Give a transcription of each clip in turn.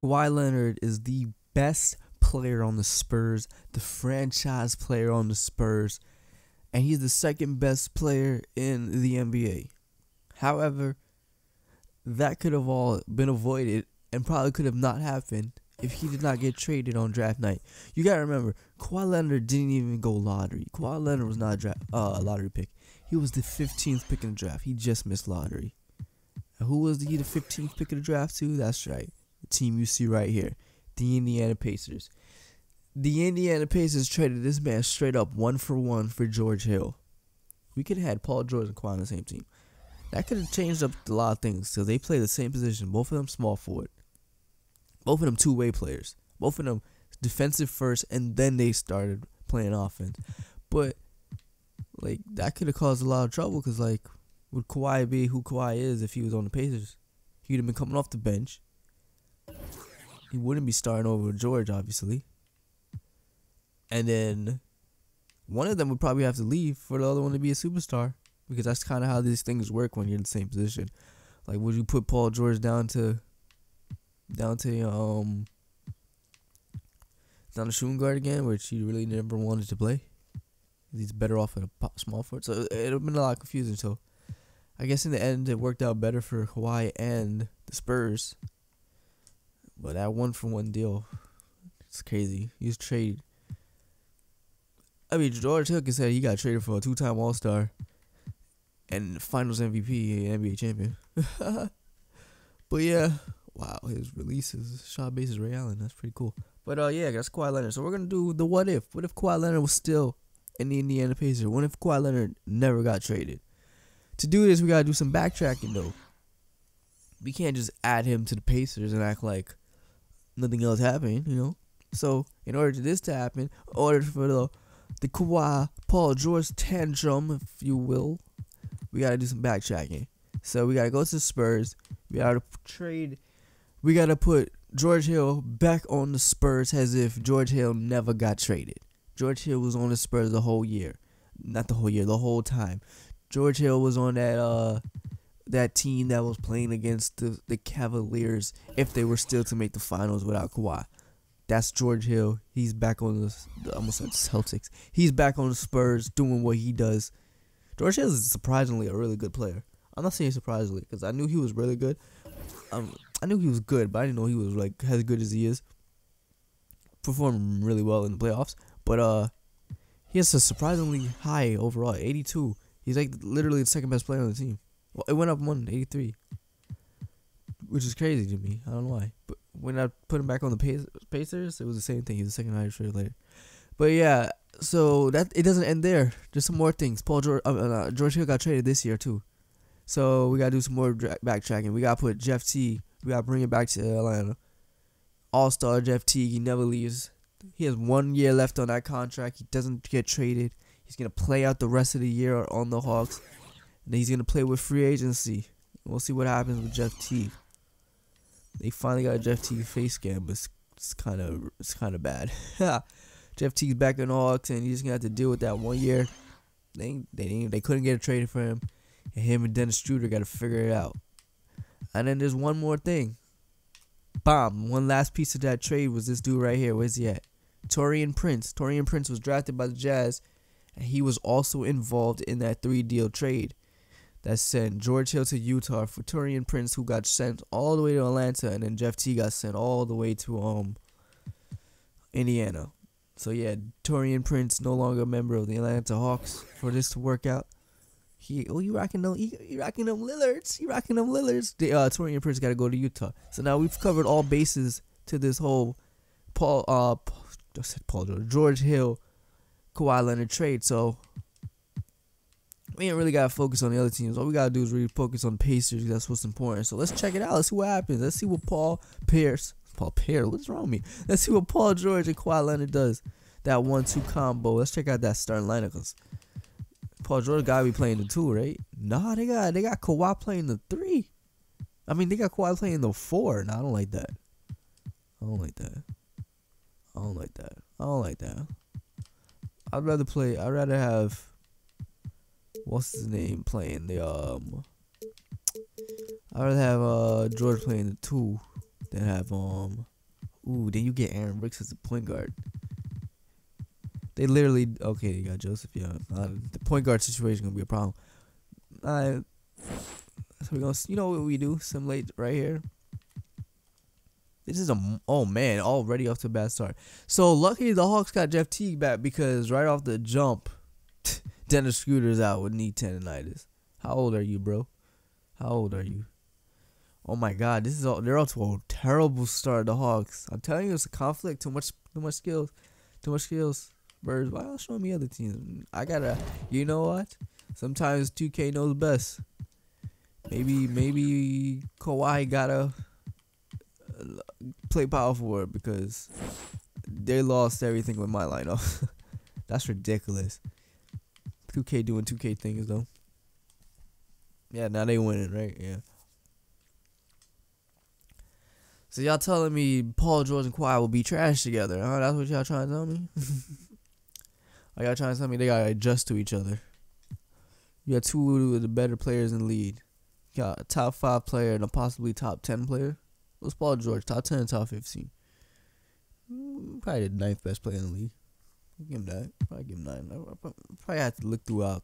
Kawhi Leonard is the best player on the Spurs, the franchise player on the Spurs, and he's the second best player in the NBA. However, that could have all been avoided and probably could have not happened if he did not get traded on draft night. You gotta remember, Kawhi Leonard didn't even go lottery. Kawhi Leonard was not a lottery pick. He was the 15th pick in the draft. He just missed lottery. And who was the 15th pick of the draft too? That's right, the team you see right here, the Indiana Pacers. The Indiana Pacers traded this man straight up 1-for-1 for George Hill. We could have had Paul George and Kawhi on the same team. That could have changed up a lot of things because they play the same position. Both of them small forward. Both of them two-way players. Both of them defensive first, and then they started playing offense. But like that could have caused a lot of trouble because like would Kawhi be who Kawhi is if he was on the Pacers? He'd have been coming off the bench. He wouldn't be starting over George, obviously. And then one of them would probably have to leave for the other one to be a superstar. Because that's kind of how these things work when you're in the same position. Like, would you put Paul George down to shooting guard again, which he really never wanted to play? He's better off at a small forward. So it would have been a lot confusing. So I guess in the end, it worked out better for Kawhi and the Spurs. But that 1-for-1 deal, it's crazy. He was traded. I mean, George Hill said he got traded for a 2-time All-Star and Finals MVP and NBA champion. But yeah, wow, his releases, shot bases Ray Allen. That's pretty cool. But yeah, that's Kawhi Leonard. So we're gonna do the what if. What if Kawhi Leonard was still in the Indiana Pacers? What if Kawhi Leonard never got traded? To do this, we gotta do some backtracking though. We can't just add him to the Pacers and act like nothing else happened, you know. So in order for this to happen, in order for the Kawhi Paul George tantrum, if you will, we gotta do some backtracking. So we gotta go to the Spurs. We gotta trade. We gotta put George Hill back on the Spurs as if George Hill never got traded. George Hill was on the Spurs the whole year. Not the whole year, the whole time. George Hill was on that team that was playing against the Cavaliers if they were still to make the finals without Kawhi. That's George Hill. He's back on the almost said Celtics. He's back on the Spurs doing what he does. George Hill is surprisingly a really good player. I'm not saying surprisingly because I knew he was really good. I knew he was good, but I didn't know he was like as good as he is. Performing really well in the playoffs, but he has a surprisingly high overall, 82. He's like literally the second best player on the team. Well, it went up 183, which is crazy to me. I don't know why, but when I put him back on the Pacers, it was the same thing. He's the second highest rated player. But yeah, so that it doesn't end there. There's some more things. George Hill got traded this year too. So we gotta do some more backtracking. We gotta put Jeff Teague. We gotta bring it back to Atlanta. All-star Jeff Teague. He never leaves. He has 1 year left on that contract. He doesn't get traded. He's gonna play out the rest of the year on the Hawks. And then he's gonna play with free agency. We'll see what happens with Jeff Teague. They finally got a Jeff Teague face scan, but it's kind of bad. Jeff Teague's back in the Hawks, and he's just gonna have to deal with that 1 year. They couldn't get a trade for him. And him and Dennis Schroeder got to figure it out. And then there's one more thing. Bomb. One last piece of that trade was this dude right here. Where's he at? Taurean Prince. Taurean Prince was drafted by the Jazz. And he was also involved in that 3-deal trade that sent George Hill to Utah for Taurean Prince, who got sent all the way to Atlanta. And then Jeff T got sent all the way to Indiana. So yeah, Taurean Prince no longer a member of the Atlanta Hawks for this to work out. He rocking them Lillards. Taurean Prince got to go to Utah. So now we've covered all bases to this whole George Hill, Kawhi Leonard trade. So we ain't really got to focus on the other teams. All we got to do is really focus on the Pacers. That's what's important. So let's check it out. Let's see what happens. Let's see what Paul Pierce, what's wrong with me? Let's see what Paul George and Kawhi Leonard does. That 1-2 combo. Let's check out that starting lineup because Paul George gotta be playing the 2, right? Nah, they got Kawhi playing the 3. I mean, they got Kawhi playing the 4. Nah, I don't like that. I'd rather have what's his name playing the I'd rather have George playing the 2 than have Ooh, then you get Aaron Brooks as the point guard. They literally okay. You got Joseph. Yeah, the point guard situation gonna be a problem. So we gonna, you know what we do? Simulate right here. This is oh man, already off to a bad start. So lucky the Hawks got Jeff Teague back because right off the jump, Dennis Scooter's out with knee tendonitis. How old are you, bro? How old are you? Oh my God, this is all. They're off to a terrible start. The Hawks. I'm telling you, it's a conflict. Too much skills. Too much skills. Birds. Why don't show me other teams? I gotta. You know what? Sometimes 2K knows best. Maybe Kawhi gotta play power forward because they lost everything with my lineup. That's ridiculous. 2K doing 2K things though. Yeah, now they winning, right? Yeah. So y'all telling me Paul George and Kawhi will be trash together, huh? That's what y'all trying to tell me? Are y'all trying to tell me they gotta adjust to each other? You got two of the better players in the league. You got a top 5 player and a possibly top 10 player. What's Paul George? Top 10 and top 15. Probably the 9th best player in the league. Give him that. Probably give him 9. I probably have to look throughout.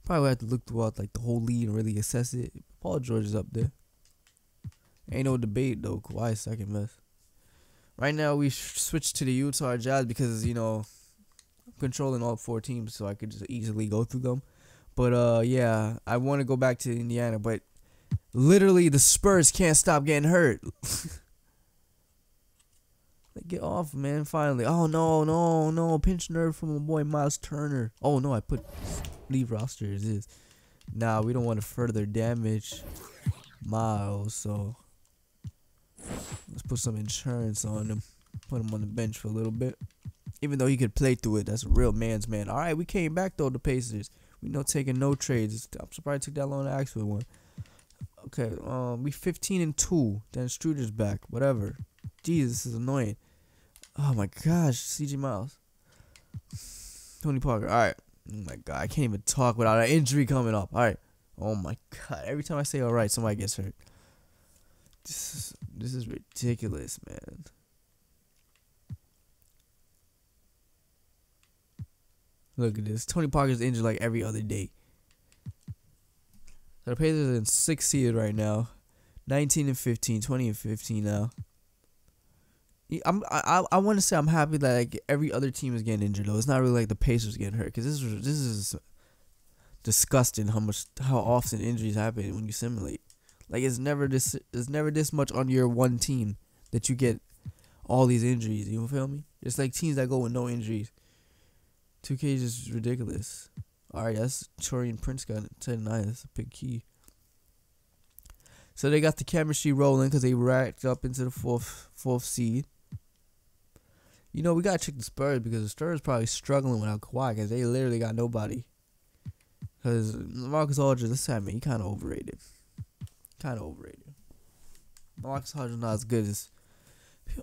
Like the whole league and really assess it. Paul George is up there. Ain't no debate though. Kawhi's second best. Right now we switched to the Utah Jazz because I'm controlling all 4 teams, so I could just easily go through them. But yeah, I want to go back to Indiana, but literally the Spurs can't stop getting hurt. Like, get off, man. Finally. Oh no, pinch nerve from my boy Miles Turner. Oh no, I put leave roster as is. Nah, we don't want to further damage Miles, so let's put some insurance on him. Put him on the bench for a little bit. Even though he could play through it, that's a real man's man. All right, we came back though, the Pacers. We know taking no trades. I'm surprised it took that long to ask for one. Okay, we 15-2. Then Struder's back. Whatever. Jesus, this is annoying. Oh my gosh, CJ Miles, Tony Parker. All right. Oh my God, I can't even talk without an injury coming up. All right. Oh my God, every time I say all right, somebody gets hurt. This is ridiculous, man. Look at this. Tony Parker's injured like every other day. So the Pacers are in 6th seed right now. 19-15, 20-15 now. I want to say I'm happy that like every other team is getting injured though. It's not really like the Pacers getting hurt because this is disgusting how often injuries happen when you simulate. Like it's never this much on your one team that you get all these injuries. You feel me? It's like teams that go with no injuries. 2K is just ridiculous. Alright, that's Torian Prince got 10-9. That's a big key. So they got the chemistry rolling because they racked up into the fourth seed. You know, we got to check the Spurs because the Spurs probably struggling without Kawhi because they literally got nobody. Because Marcus Aldridge, let's admit, he kind of overrated. Marcus Aldridge not as good as...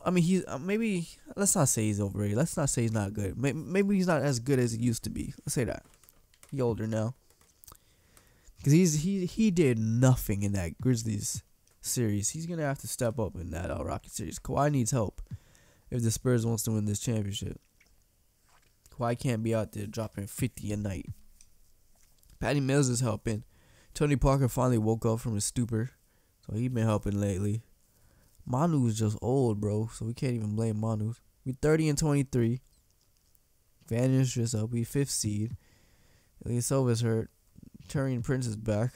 I mean, he's... maybe... Let's not say he's overrated. Let's not say he's not good. Maybe he's not as good as he used to be. Let's say that. He's older now. Because he did nothing in that Grizzlies series. He's going to have to step up in that Rocket series. Kawhi needs help if the Spurs wants to win this championship. Kawhi can't be out there dropping 50 a night. Patty Mills is helping. Tony Parker finally woke up from his stupor. So he's been helping lately. Manu is just old, bro. So we can't even blame Manu. We 30-23. Vander's just up. We 5th seed. Ilyasova's hurt. Turian Prince is back.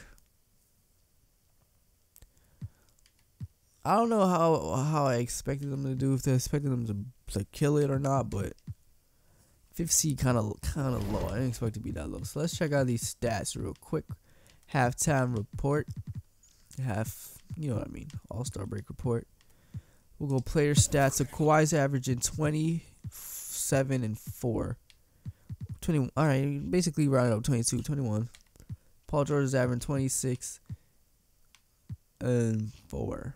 I don't know how I expected them to do, if they expected them to kill it or not, but 5th seed kind of low. I didn't expect it to be that low. So let's check out these stats real quick. Halftime report. You know what I mean. All-Star break report. We'll go player stats. So Kawhi's averaging 27 and 4. 20. All right, basically rounded up 22, 21. Paul George is averaging 26 and 4.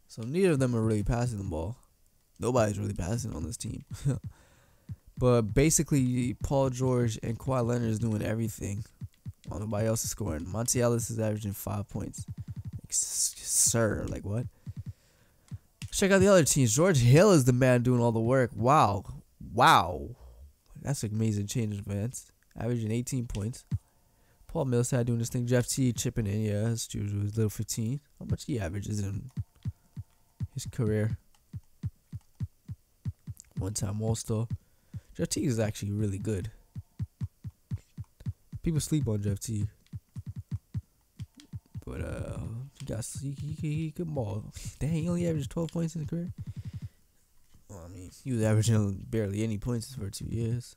So neither of them are really passing the ball. Nobody's really passing on this team. But basically, Paul George and Kawhi Leonard is doing everything. While nobody else is scoring. Monte Ellis is averaging 5 points. Like, sir, like what? Check out the other teams. George Hill is the man doing all the work. Wow. That's an amazing change in advance. Averaging 18 points. Paul Millsap doing this thing. Jeff T chipping in. Yeah, that's usually his little 15. How much he averages in his career? One-time All-Star. Jeff T is actually really good. People sleep on Jeff T. But he could ball. Dang, he only averaged 12 points in his career. Well, I mean, he was averaging barely any points for 2 years.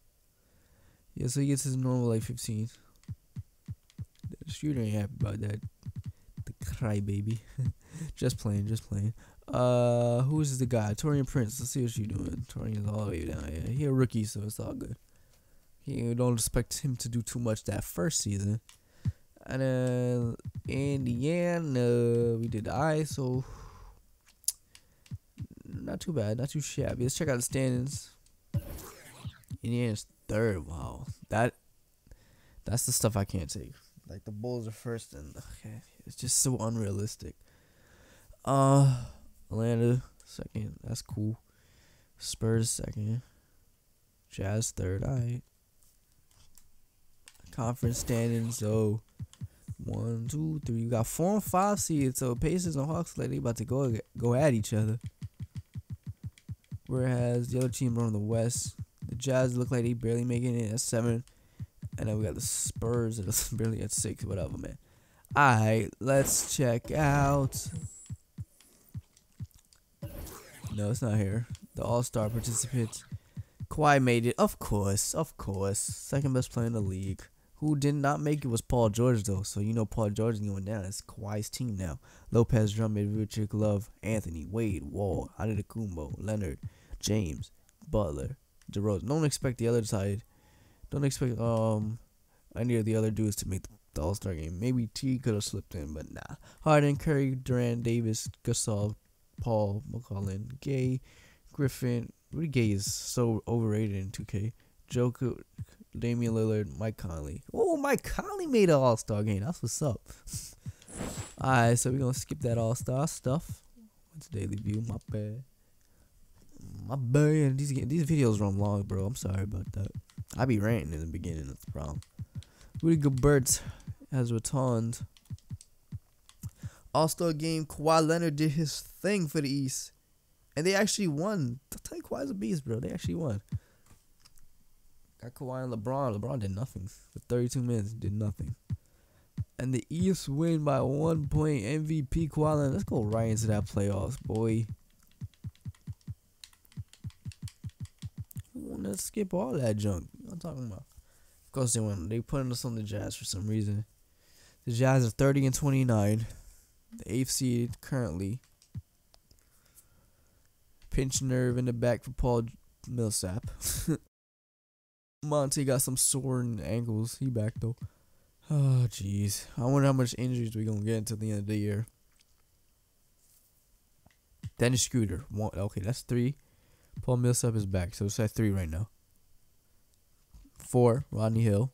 Yeah, so he gets his normal like 15. The shooter ain't happy about that. The crybaby. just playing. Who is the guy? Torian Prince. Let's see what you doing. Torian's all the way down here. He a rookie, so it's all good. You don't expect him to do too much that first season. And then Indiana, we did the ISO. Not too bad, not too shabby. Let's check out the standings. Indiana's third. Wow, that's the stuff I can't take. Like the Bulls are first, and okay, it's just so unrealistic. Atlanta second. That's cool. Spurs second. Jazz third. All right. Conference standings. So 1, 2, 3. You got 4 and 5 seeds. So Pacers and Hawks like they about to go at each other. Whereas the other team are on the West. The Jazz look like they barely making it at 7. And then we got the Spurs that are barely at 6. Whatever, man. Alright, let's check out. No, it's not here. The All-Star participants. Kawhi made it. Of course. Second best player in the league. Who did not make it was Paul George, though. So, you know Paul George is going down. It's Kawhi's team now. Lopez, Drummond, Vucevic, Love, Anthony, Wade, Wall, Antetokounmpo, Leonard, James, Butler, DeRozan. Don't expect the other side. Don't expect any of the other dudes to make the All-Star game. Maybe T could have slipped in, but nah. Harden, Curry, Durant, Davis, Gasol, Paul, McCollum, Gay, Griffin. Rudy Gay is so overrated in 2K. Joker, Damian Lillard, Mike Conley. Oh, Mike Conley made an All-Star game. That's what's up. Alright, so we're going to skip that All-Star stuff. What's Daily View? My bad. These videos run long, bro. I'm sorry about that. I be ranting in the beginning. That's the problem. Rudy Gobert has returned. All-Star game. Kawhi Leonard did his thing for the East. And they actually won. I'll tell you, Kawhi's a beast, bro. They actually won. Got Kawhi and LeBron. LeBron did nothing. For 32 minutes, did nothing. And the East win by 1 point. MVP Kawhi Leonard. Let's go right into that playoffs, boy. Let's skip all that junk. What I'm talking about. Of course they won. They putting us on the Jazz for some reason. The Jazz are 30-29. The 8th seed currently. Pinch nerve in the back for Paul Millsap. Monty got some sore ankles. He back though. Oh jeez. I wonder how much injuries we gonna get until the end of the year. Dennis Scooter. Okay, that's 3. Paul Millsap is back, so it's at 3 right now. 4. Rodney Hill.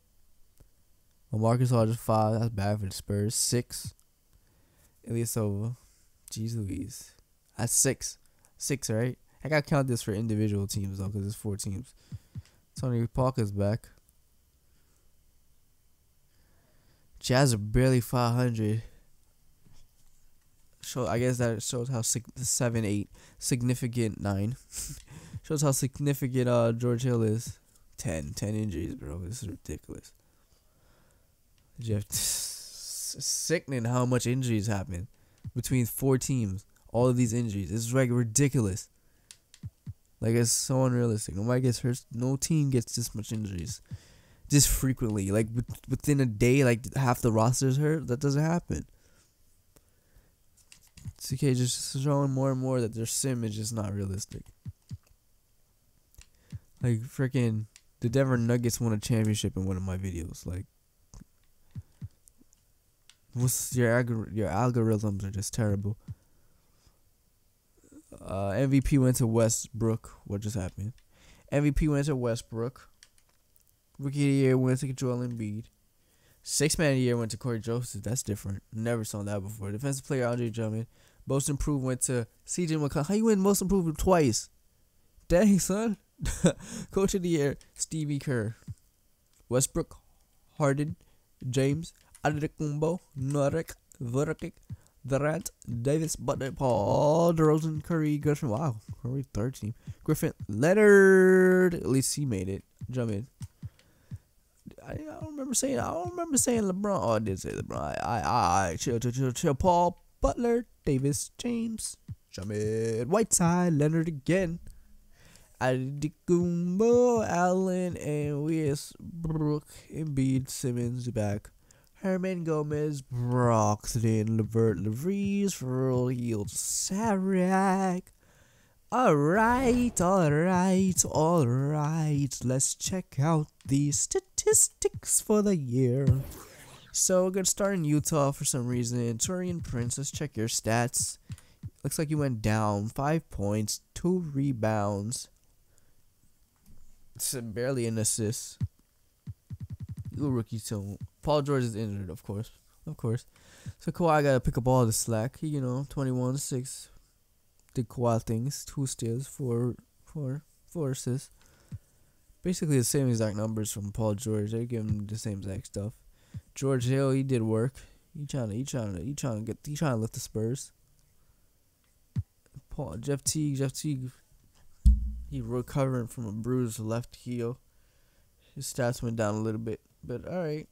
Marcus Aldridge 5. That's bad for the Spurs. 6. Ilyasova. Jeez Louise. That's 6. 6, right? I gotta count this for individual teams though, because it's 4 teams. Tony Parker's back. Jazz are barely 500. I guess that shows how 7, 8 significant 9. Shows how significant George Hill is. 10 injuries, bro. This is ridiculous. Sickening how much injuries happen between 4 teams. All of these injuries. It's like ridiculous. Like, it's so unrealistic. Nobody gets hurt. No team gets this much injuries. Just frequently. Like, within a day, like, half the roster's hurt. That doesn't happen. CK just showing more and more that their sim is just not realistic. Like, freaking, the Denver Nuggets won a championship in one of my videos. Like, your algorithms are just terrible. MVP went to Westbrook. What just happened? MVP went to Westbrook. Rookie of the year went to Joel Embiid. 6th man of the year went to Corey Joseph. That's different. Never saw that before. Defensive player Andre Drummond. Most improved went to CJ McCollum. How you win most improved twice? Dang, son. Coach of the year, Stevie Kerr. Westbrook, Harden, James, Antetokounmpo, Nurkic, Vurkic, Durant, Davis, Butler, Paul, DeRozan, Curry, Griffin. Wow, Curry third team. Griffin, Leonard. At least he made it. Jump in. I don't remember saying LeBron. Oh, I did say LeBron. I chill. Paul, Butler, Davis, James, jump in. Whiteside, Leonard again. Antetokounmpo, Allen, and Westbrook, Embiid, Simmons back. Herman Gomez, Broxton, Levert, Levries, Earl, Yield, Sariak. Alright. Let's check out the statistics for the year. So we're gonna start in Utah for some reason. Taurean Prince, let's check your stats. Looks like you went down 5 points, 2 rebounds. It's barely an assist. You rookie too. Paul George is injured, of course. So Kawhi gotta pick up all the slack. He, 21-6. Did Kawhi things. 2 steals, 4 assists. Basically the same exact numbers from Paul George. They give him the same exact stuff. George Hill, he did work. He trying to lift the Spurs. Jeff Teague, he recovering from a bruised left heel. His stats went down a little bit, but all right.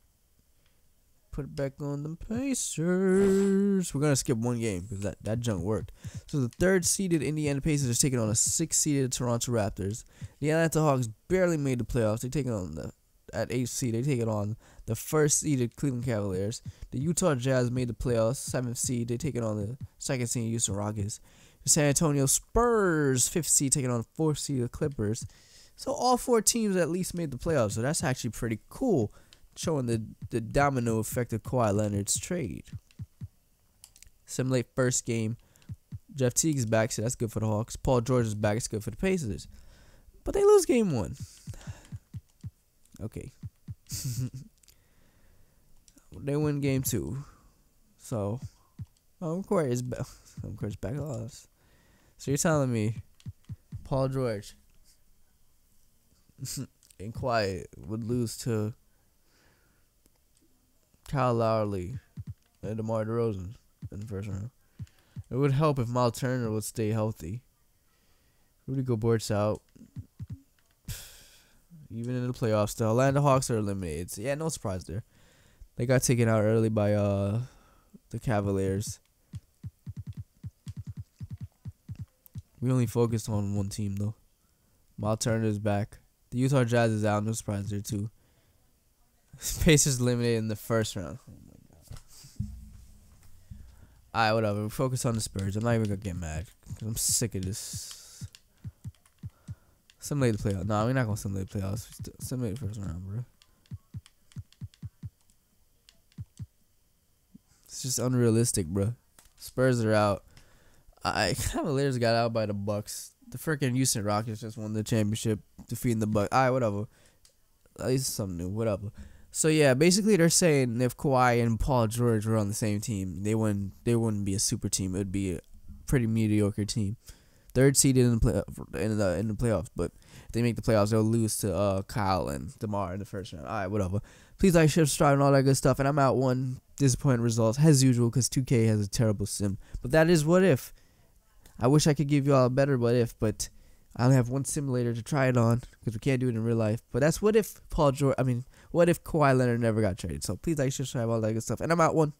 Put it back on the Pacers. We're gonna skip one game because that junk worked. So the 3rd seeded Indiana Pacers are taking on a 6th seeded Toronto Raptors. The Atlanta Hawks barely made the playoffs. They taking on at 8th seed. They taking on the 1st seeded Cleveland Cavaliers. The Utah Jazz made the playoffs. 7th seed. They taking on the 2nd seed Houston Rockets. The San Antonio Spurs 5th seed taking on the 4th seed Clippers. So all 4 teams at least made the playoffs. So that's actually pretty cool, showing the domino effect of Kawhi Leonard's trade. Simulate first game. Jeff Teague is back, so that's good for the Hawks. Paul George is back, it's good for the Pacers. But they lose game 1. Okay. They win game 2. So, Kawhi is back. Kawhi's back to us. So you're telling me Paul George and Kawhi would lose to Kyle Lowry and DeMar DeRozan in the first round? It would help if Miles Turner would stay healthy. Rudy Gobert's out. Even in the playoffs, the Atlanta Hawks are eliminated. So yeah, no surprise there. They got taken out early by the Cavaliers. We only focused on one team though. Miles Turner is back. The Utah Jazz is out. No surprise there too. Pacers eliminated in the first round. Oh my god. Alright, whatever. We focus on the Spurs. I'm not even gonna get mad because I'm sick of this. Simulate the playoffs. Nah, we're not gonna simulate the playoffs. Simulate the first round, bro. It's just unrealistic, bro. Spurs are out. Cavaliers got out by the Bucks. The freaking Houston Rockets just won the championship, defeating the Bucks. Alright, whatever. At least something new. Whatever. So yeah, basically they're saying if Kawhi and Paul George were on the same team, they wouldn't be a super team. It would be a pretty mediocre team. 3rd seeded in the playoffs, but if they make the playoffs, they'll lose to Kyle and DeMar in the first round. Alright, whatever. Please like, share, subscribe, and all that good stuff. And I'm out 1 disappointing results as usual because 2K has a terrible sim. But that is what if. I wish I could give you all a better what if, but I only have 1 simulator to try it on because we can't do it in real life. But that's what if what if Kawhi Leonard never got traded. So please like, share, subscribe, all that good stuff. And I'm out 1.